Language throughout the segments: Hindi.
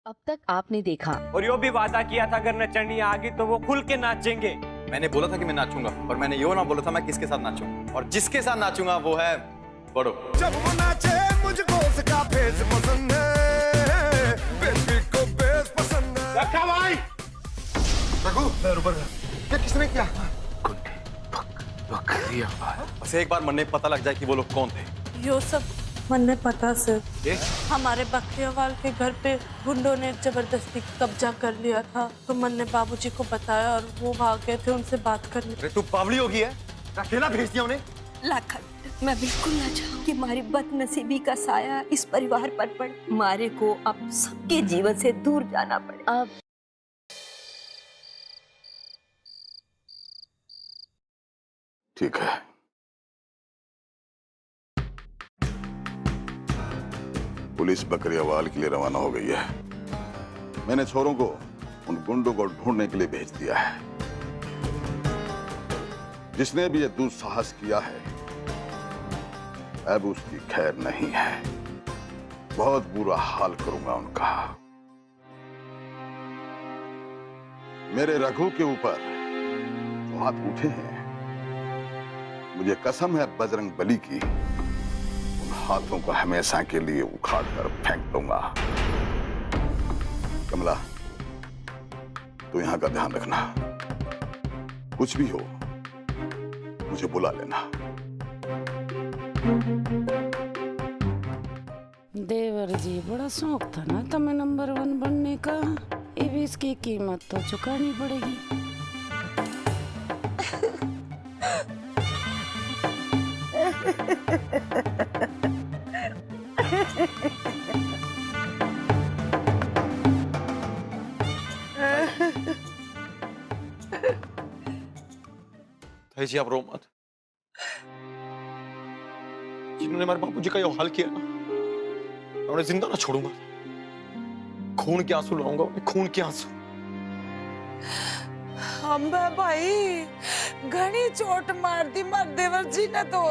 अब तक आपने देखा। और यो भी वादा किया था अगर नचनिया आ गई तो वो खुल के नाचेंगे। मैंने बोला था कि मैं नाचूंगा, पर मैंने यो ना बोला था मैं किसके साथ नाचूंगा, और जिसके साथ नाचूंगा वो है बड़ो। जब वो नाचे मुझको उसका फेस पसंद है, बेबी को बेस पसंद है। रखा भाई रघु क्या किसने किया? बस एक बार मन में पता लग जाए कि वो लोग कौन थे। यो सब मन में पता सर। ये? हमारे बकरियावाल के घर पे गुंडों ने जबरदस्ती कब्जा कर लिया था, तो मन ने बाबूजी को बताया और वो भाग गए थे उनसे बात करने। अरे तू पावली होगी है, अकेला भेज दिया उन्हें। लाखन, मैं बिल्कुल ना चाहूँ कि हमारी बदनसीबी का साया इस परिवार पर पड़े। मारे को अब सबके जीवन से दूर जाना पड़े। अब ठीक है, पुलिस बकरियावाल के लिए रवाना हो गई है। मैंने छोरों को उन गुंडों को ढूंढने के लिए भेज दिया है। जिसने भी ये दुस्साहस किया है अब उसकी खैर नहीं है। बहुत बुरा हाल करूंगा उनका। मेरे रघु के ऊपर जो हाथ उठे हैं, मुझे कसम है बजरंग बली की, उन हाथों को हमेशा के लिए उखाड़ कर फेंक दूंगा। कमला, तो यहां का ध्यान रखना। कुछ भी हो मुझे बुला लेना। देवर जी, बड़ा शौक था ना तुम्हें नंबर 1 बनने का। ये भी इसकी कीमत तो चुकानी पड़ेगी। भाई जी आप रो मत। जिन्होंने हमारे बाबूजी का ये हाल किया ना, मैं उन्हें जिंदा ना छोड़ूंगा। खून के आंसू लाऊंगा, खून के आंसू। अम्बे भाई, घनी चोट मार दी मार देवर जी ने तो।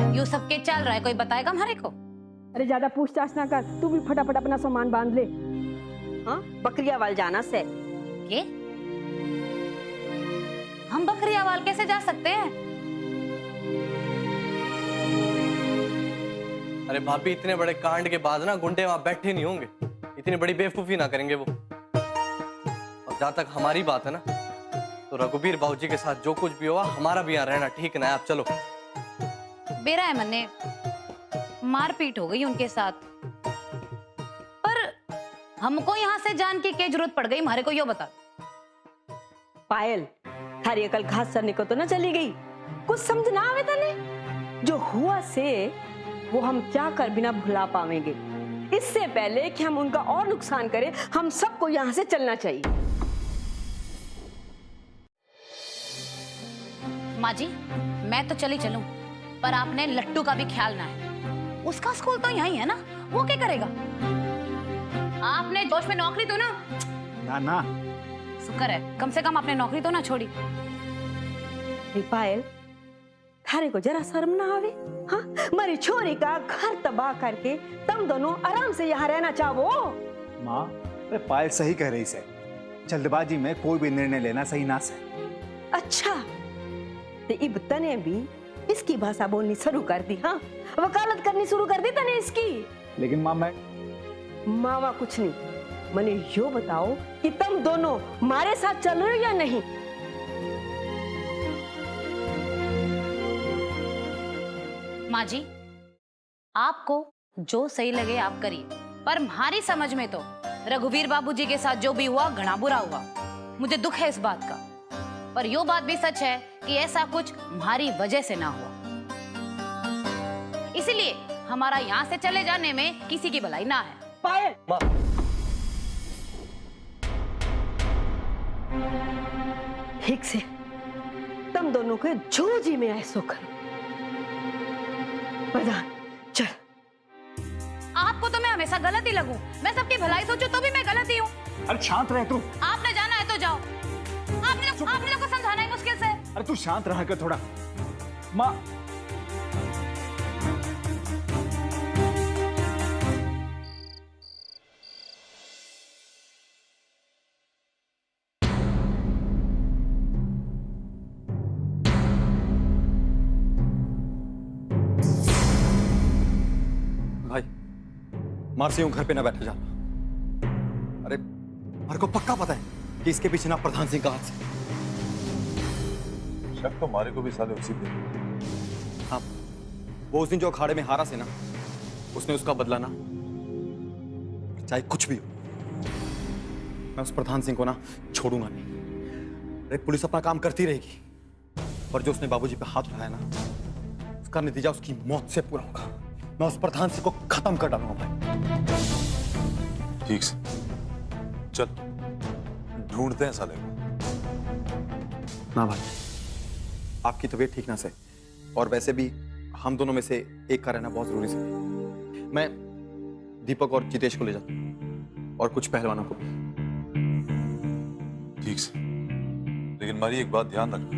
यू सब के चल रहा है, कोई बताएगा हमारे को? अरे ज्यादा पूछताछ ना कर, तू भी फटाफट अपना सामान बांध ले। हाँ, बकरियावाल जाना से। ये हम बकरियावाल कैसे जा सकते हैं? अरे भाभी, इतने बड़े कांड के बाद ना गुंडे वहां बैठे नहीं होंगे। इतनी बड़ी बेवकूफी ना करेंगे वो। और जहां तक हमारी बात है ना, तो रघुबीर बाबूजी के साथ जो कुछ भी हुआ, हमारा भी यहाँ रहना ठीक ना है। आप चलो। बेरा है मन्ने, मारपीट हो गई उनके साथ, पर हमको यहाँ से जान की क्या जरूरत पड़ गई? हमारे को यो बता। पायल, थारी अकल घास चरने को तो ना चली गई? कुछ समझ ना आवे तने? जो हुआ से वो हम क्या कर बिना भुला पावेंगे। इससे पहले कि हम उनका और नुकसान करें, हम सबको यहाँ से चलना चाहिए। माँ जी, मैं तो चली चलूं, पर आपने लट्टू का भी ख्याल ना है। उसका स्कूल तो यहीं है ना, वो क्या करेगा? आपने जोश में नौकरी तो ना ना ना। शुक्र है कम से कम आपने नौकरी तो ना छोड़ी। पायल, थारे को जरा शर्म ना आवे? हाँ, मेरी छोरी का घर तबाह करके तुम दोनों आराम से यहाँ रहना चाहो। माँ, अरे पायल सही कह रही से, जल्दबाजी में कोई भी निर्णय लेना सही ना से। अच्छा, तो इब तने भी इसकी भाषा बोलनी शुरू कर दी? हाँ, वकालत करनी शुरू कर दी तने इसकी? लेकिन माँ, मैं मावा कुछ नहीं, मने यो बताओ कि तुम दोनों हमारे साथ चल रहे हो या नहीं? माँ जी, आपको जो सही लगे आप करिए, पर हमारी समझ में तो रघुवीर बाबूजी के साथ जो भी हुआ घना बुरा हुआ। मुझे दुख है इस बात का, पर यो बात भी सच है कि ऐसा कुछ हमारी वजह से ना हुआ। इसीलिए हमारा यहाँ से चले जाने में किसी की भलाई ना है। पायल, ठीक से तुम दोनों के जो जी में ऐसो करो। प्रधान, चल। आपको तो मैं हमेशा गलत ही लगूं। मैं सबकी भलाई सोचूं तो भी मैं गलत ही हूँ। अरे शांत रह तू। आपने जाना है तो जाओ। आपने लोग को समझाना है मुश्किल से। अरे तू शांत रहा कर थोड़ा। माँ, भाई, मार से यूं घर पे ना बैठा जा। अरे मेरे को पक्का पता है कि इसके पीछे ना प्रधान सिंह का हाथ है। शक तो हमारे को भी साले उसी पे। हाँ, वो उस दिन जो अखाड़े में हारा से ना, उसने उसका बदला ना, चाहे कुछ भी हो, मैं उस प्रधान सिंह को ना छोड़ूंगा नहीं। अरे पुलिस अपना काम करती रहेगी, पर जो उसने बाबूजी पे हाथ उठाया ना, उसका नतीजा उसकी मौत से पूरा होगा। मैं उस प्रधान सिंह को खत्म कर डालूंगा भाई। ठीक से चल, ढूंढते हैं साले को। ना भाई, आपकी तबीयत ठीक ना से, और वैसे भी हम दोनों में से एक का रहना बहुत जरूरी है। मैं दीपक और जितेश को ले जाता हूं, और कुछ पहलवानों को भी। ठीक से, लेकिन हमारी एक बात ध्यान रखना,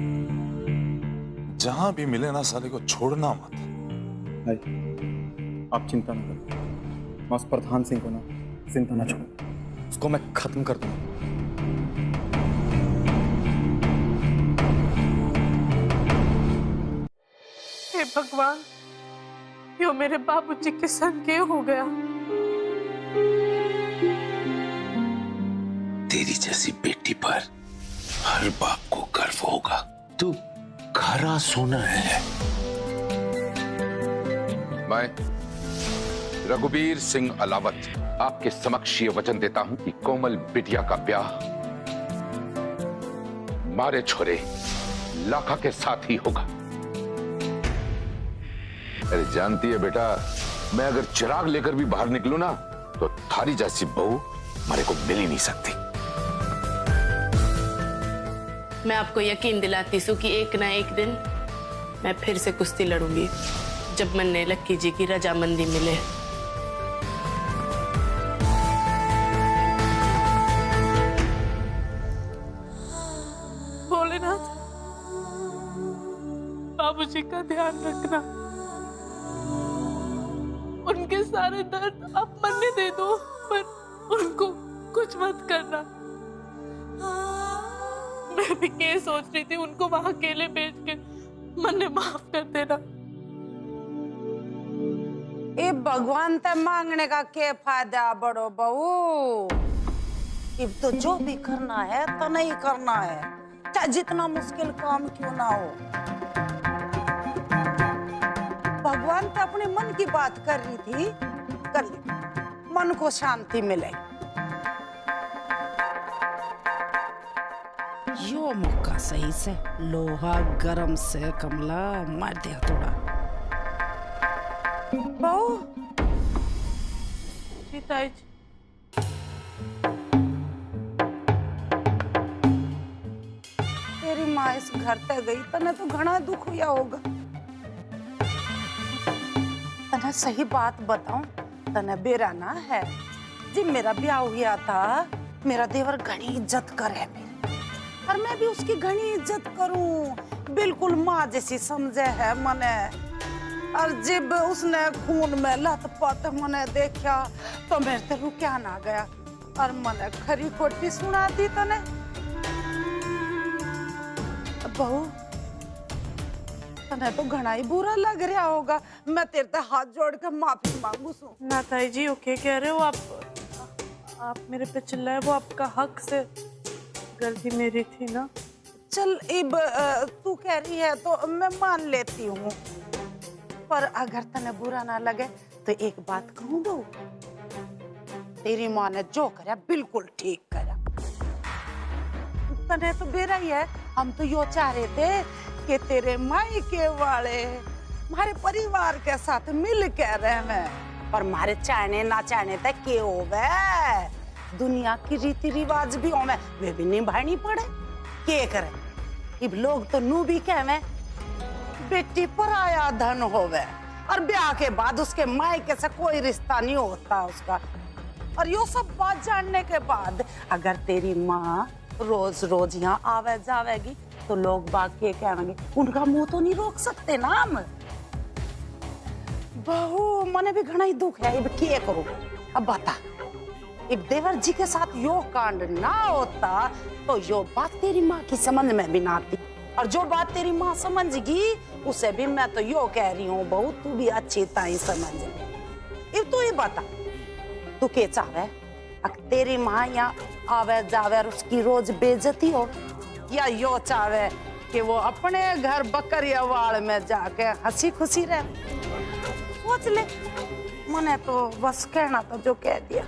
जहां भी मिले ना साले को छोड़ना मत। भाई आप चिंता ना करो, मैं उस प्रधान सिंह को ना जिंदा ना छोड़ूंगा, उसको मैं खत्म कर दूंगा। हे भगवान, यो मेरे बाबूजी के संग क्या हो गया? तेरी जैसी बेटी पर हर बाप को गर्व होगा। तू खरा सोना है। मैं रघुवीर सिंह अलावत आपके समक्ष ये वचन देता हूं कि कोमल बिटिया का ब्याह मारे छोरे लाखा के साथ ही होगा। अरे जानती है बेटा, मैं अगर चिराग लेकर भी बाहर निकलूं ना, तो थारी जैसी बहू मेरे को मिल ही नहीं सकती। मैं आपको यकीन दिलाती हूँ कि एक ना एक दिन मैं फिर से कुश्ती लड़ूंगी, जब मन्ने लक्की जी की रजामंदी मिले। भोलेनाथ, बाबूजी का ध्यान रखना, उनके सारे दर्द आप मन्ने दे दो, पर उनको कुछ मत करना। मैं भी ये सोच रही थी उनको वहां अकेले भेज के मन्ने माफ कर देना। ए भगवान ते मांगने का क्या फायदा बड़ो बहू? अब तो जो भी करना है तो नहीं करना है, चाहे जितना मुश्किल काम क्यों ना हो। भगवान तो अपने मन की बात कर रही थी, कर ली, मन को शांति मिले। यो मौका सही से लोहा गरम से कमला मार दिया थोड़ा। बहू, सीताई जी, तेरी माँ इस घर तक गई तने तो घना दुख हुआ होगा। तने सही बात बताऊं, तने बेरा ना है, जब मेरा ब्याह हुआ था मेरा देवर घनी इज्जत करे मेरी, और मैं भी उसकी घनी इज्जत करूं। बिल्कुल माँ जैसी समझे है मने। और जब उसने खून में लथपथ मने देखा तो मेरे ते रुक्या ना गया और मने खरी खोटी सुना दी तने। बहू तने तो घना ही बुरा लग रहा होगा, मैं तेरे ते हाथ जोड़ के माफी मांगू सू। ना ताई जी ओके कह रहे हो आप मेरे पे चिल्लाए, वो आपका हक से, गलती मेरी थी ना। चल इब तू कह रही है तो मैं मान लेती हूँ, पर अगर तने बुरा ना लगे तो एक बात कहूँ बहू, तेरी माँ ने जो करा बिल्कुल ठीक करा। तने तो बेरा ही है, हम तो यो चाह रहे थे कि तेरे मायके वाले हमारे परिवार के साथ मिल के रहे, पर हमारे चाहने ना चाहने तक के होवे, दुनिया की रीति रिवाज भी होवे, वे भी निभानी पड़े। के करे इब लोग तो नू भी कहवे बेटी पराया धन होवे, और ब्याह के बाद उसके मायके से कोई रिश्ता नहीं होता उसका। और यो सब बात जानने के बाद अगर तेरी माँ रोज रोज यहाँ आवे जावेगी तो लोग बाग के कहेंगे, उनका मुंह तो नहीं रोक सकते ना हम। बहू मने भी घना ही दुख है, अब क्या करूं। अब बता, अब देवर जी के साथ यो कांड ना होता तो यो बात तेरी माँ की समझ में भी ना आती, और जो बात तेरी माँ समझगी उसे भी मैं तो यो कह रही हूँ बहू तू भी अच्छी तरह समझ। अब तू ये बता, तू के चाहे तेरी माँ यहाँ आवे जावे और उसकी रोज बेइज्जती हो, या यो चाहे कि वो अपने घर बकरियावाड़ में जाके हंसी खुशी रहे। सोच ले, मने तो बस कहना तो जो कह दिया।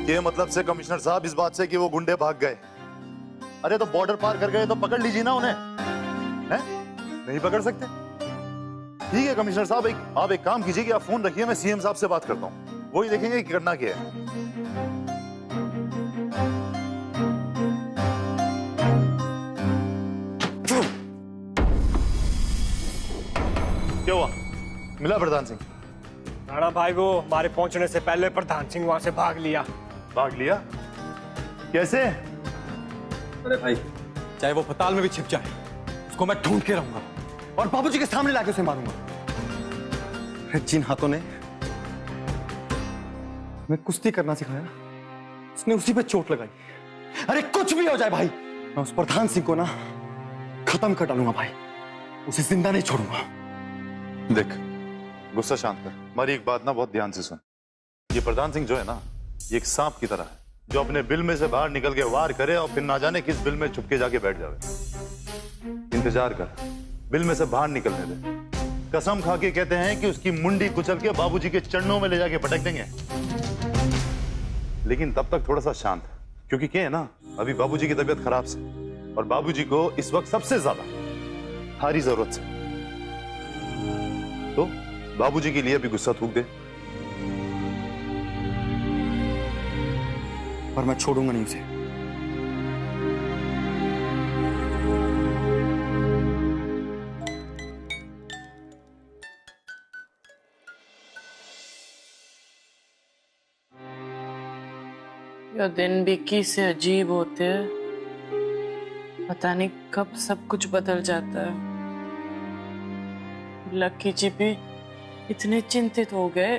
ये मतलब से कमिश्नर साहब इस बात से कि वो गुंडे भाग गए, अरे तो बॉर्डर पार कर गए तो पकड़ लीजिए ना उन्हें, हैं? नहीं पकड़ सकते? ठीक है कमिश्नर साहब, आप एक काम कीजिए कि आप फोन रखिए, मैं सीएम साहब से बात करता हूँ, वही देखेंगे कि करना क्या है। क्या हुआ? मिला प्रधान सिंह? राणा भाई वो हमारे पहुंचने से पहले प्रधान सिंह वहां से भाग लिया। भाग लिया? कैसे? अरे भाई चाहे वो पताल में भी छिप जाए उसको मैं ढूंढ के रहूंगा और बाबूजी के सामने लाके उसे मारूंगा। जिन हाथों ने मैं कुश्ती करना सिखाया उसने उसी पे चोट लगाई। अरे कुछ भी हो जाए भाई, मैं उस प्रधान सिंह को ना खत्म कर डालूंगा भाई, उसे जिंदा नहीं छोड़ूंगा। देख गुस्सा शांत कर, हमारी एक बात ना बहुत ध्यान से सुन। ये प्रधान सिंह जो है ना, ये एक सांप की तरह है जो अपने बिल में से बाहर निकल के वार करे और फिर ना जाने किस बिल में छुपके जाके बैठ जावे। इंतजार कर, बिल में से बाहर निकलने दे। कसम खा के कहते हैं कि उसकी मुंडी कुचल के बाबूजी के चरणों में ले जाके पटक देंगे, लेकिन तब तक थोड़ा सा शांत, क्योंकि क्या है ना, अभी बाबूजी की तबीयत खराब से और बाबूजी को इस वक्त सबसे ज्यादा हारी जरूरत से, तो बाबूजी के लिए भी गुस्सा थूक दे। पर मैं छोड़ूंगा नहीं उसे। ये दिन भी कैसे अजीब होते हैं, पता नहीं कब सब कुछ बदल जाता है। लक्की जी भी इतने चिंतित हो गए,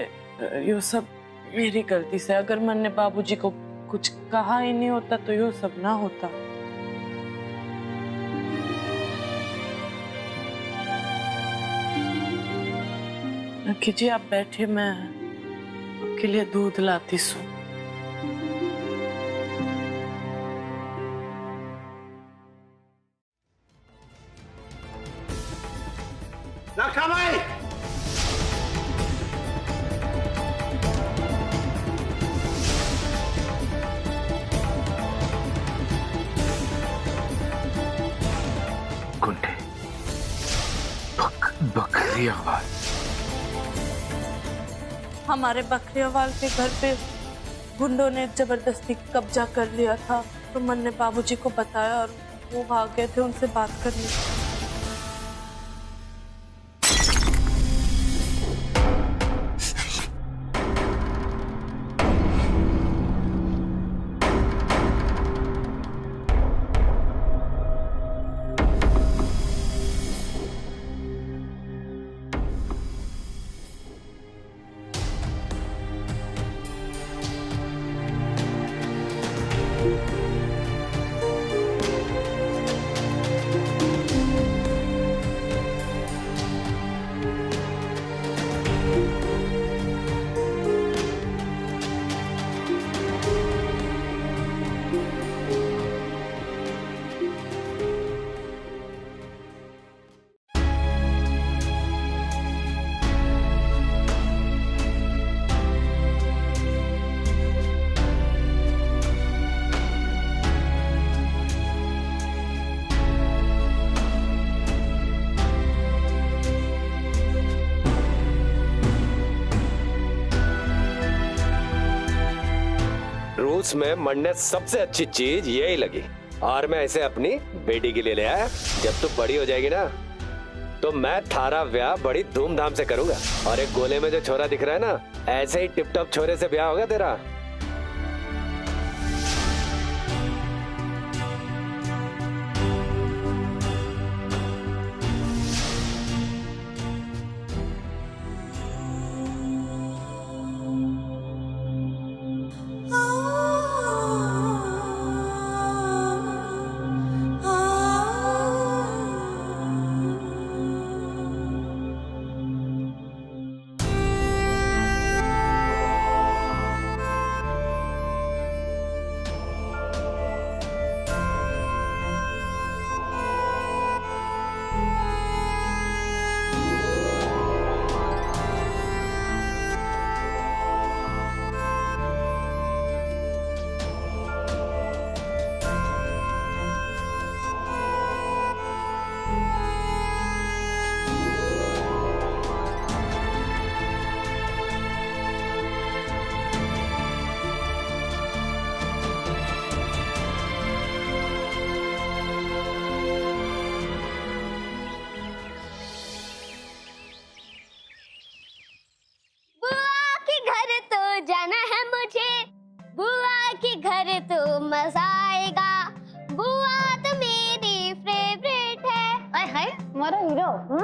ये सब मेरी गलती से। अगर मैंने बाबूजी को कुछ कहा ही नहीं होता तो ये सब ना होता। लक्की जी आप बैठे, मैं आपके लिए दूध लाती हूँ। लखा भाई, गुंडे बकरियावाल, हमारे बकरियावाल के घर पे गुंडों ने जबरदस्ती कब्जा कर लिया था, तो मन ने बाबूजी को बताया और वो भाग गए थे उनसे बात करने। उसमें मन्ने सबसे अच्छी चीज यही लगी और मैं इसे अपनी बेटी के लिए ले आया। जब तू बड़ी हो जाएगी ना तो मैं थारा ब्याह बड़ी धूमधाम से करूंगा। और एक गोले में जो छोरा दिख रहा है ना, ऐसे ही टिप टॉप छोरे से ब्याह होगा तेरा। जाना है मुझे बुआ के घर, तो मजा आएगा। बुआ तो मेरी फेवरेट है। आय हाय हमारा हीरो।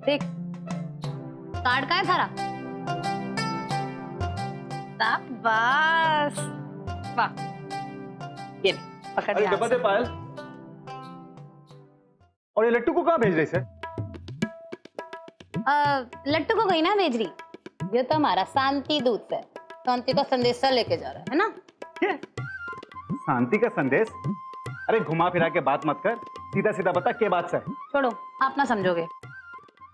देख कार्ड का है थारा। बस वाह, ये पकड़ अरे डब्बा दे पायल। और ये लट्टू को कहाँ भेज रही सर? लट्टू को कहीं ना भेज रही, ये तो हमारा शांति दूत है, शांति का संदेश लेके जा रहा है ना। क्या शांति का संदेश? अरे घुमा फिरा के बात मत कर, सीधा सीधा बता क्या बात है। छोड़ो आप ना समझोगे।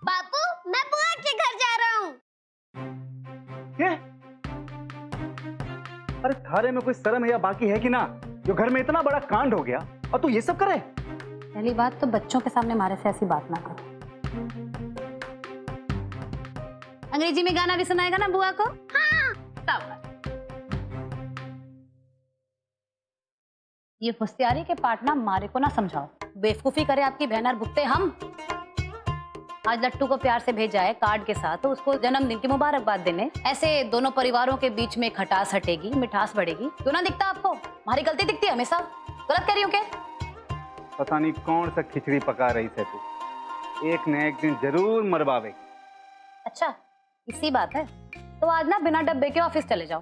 बापू मैं बुआ के घर जा रहा हूँ। क्या? अरे थारे में कोई शर्म या बाकी है कि ना, जो घर में इतना बड़ा कांड हो गया और तू ये सब करे? पहली बात तो बच्चों के सामने हमारे से ऐसी बात ना करो। अंग्रेजी में गाना भी सुनाएगा ना बुआ को? हाँ। तब ये होशियारी के पार्टनर मारे को ना समझाओ, बेवकूफी करे आपकी बहन और भुगते हम। आज लट्टू को प्यार से भेजा है कार्ड के साथ, तो उसको जन्मदिन की मुबारकबाद देने। ऐसे दोनों परिवारों के बीच में खटास हटेगी, मिठास बढ़ेगी। क्यों ना दिखता आपको? हमारी गलती दिखती है हमेशा। गलत कह रही हूँ क्या? पता नहीं कौन सा खिचड़ी पका रही है तू, एक न एक दिन जरूर मरवावेगी। अच्छा इसी बात है तो आज ना बिना डब्बे के ऑफिस चले जाओ।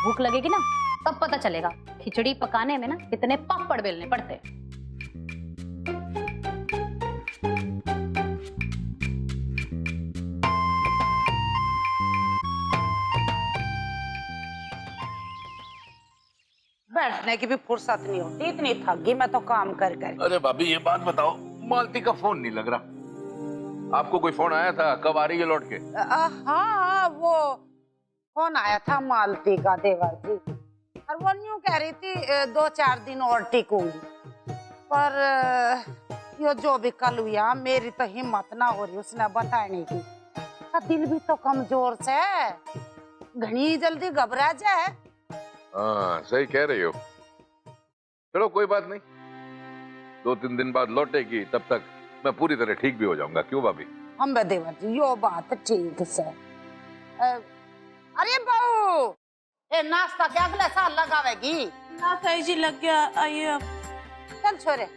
भूख लगेगी ना तब पता चलेगा खिचड़ी पकाने में ना कितने पापड़ बेलने पड़ते। बैठने की भी फुर्सत नहीं होती, इतनी थक गई मैं तो काम कर कर। अरे भाभी ये बात बताओ, मालती का फोन नहीं लग रहा। आपको कोई फोन आया था? कब आ रही है लौट के? हाँ वो फोन आया था मालती का देवर जी, और वो न्यू कह रही थी 2-4 दिन और टिकूंगी। पर यो जो भी कल हुआ मेरी तो हिम्मत ना हो रही उसने बताने की। दिल भी तो कमजोर से, घनी जल्दी घबरा जाए। हाँ सही कह रही हो। चलो कोई बात नहीं, 2-3 दिन बाद लौटेगी, तब तक मैं पूरी तरह ठीक भी हो जाऊंगा। क्यों भाभी? हम देवर जी यो बात ठीक से। अरे बहू ये नाश्ता क्या अगले साल लगावेगी? ना ताई जी लग गया, आइए अब। चल छोरे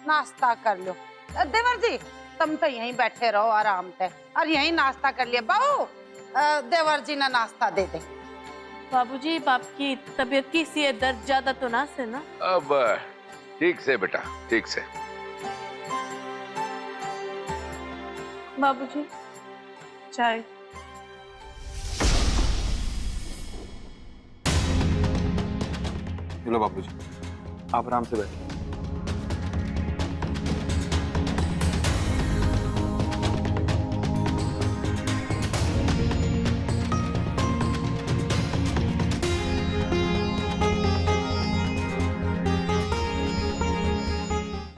नाश्ता कर लो। देवर जी तुम तो यहीं बैठे रहो आराम से और यहीं नाश्ता कर लिया। बहू देवर जी ने नाश्ता दे दे। बाबूजी बाप की तबीयत कैसी है? दर्द ज्यादा तो ना से ना? अब ठीक से बेटा, ठीक से। बाबूजी चाय। चलो बापूजी आप आराम से बैठो।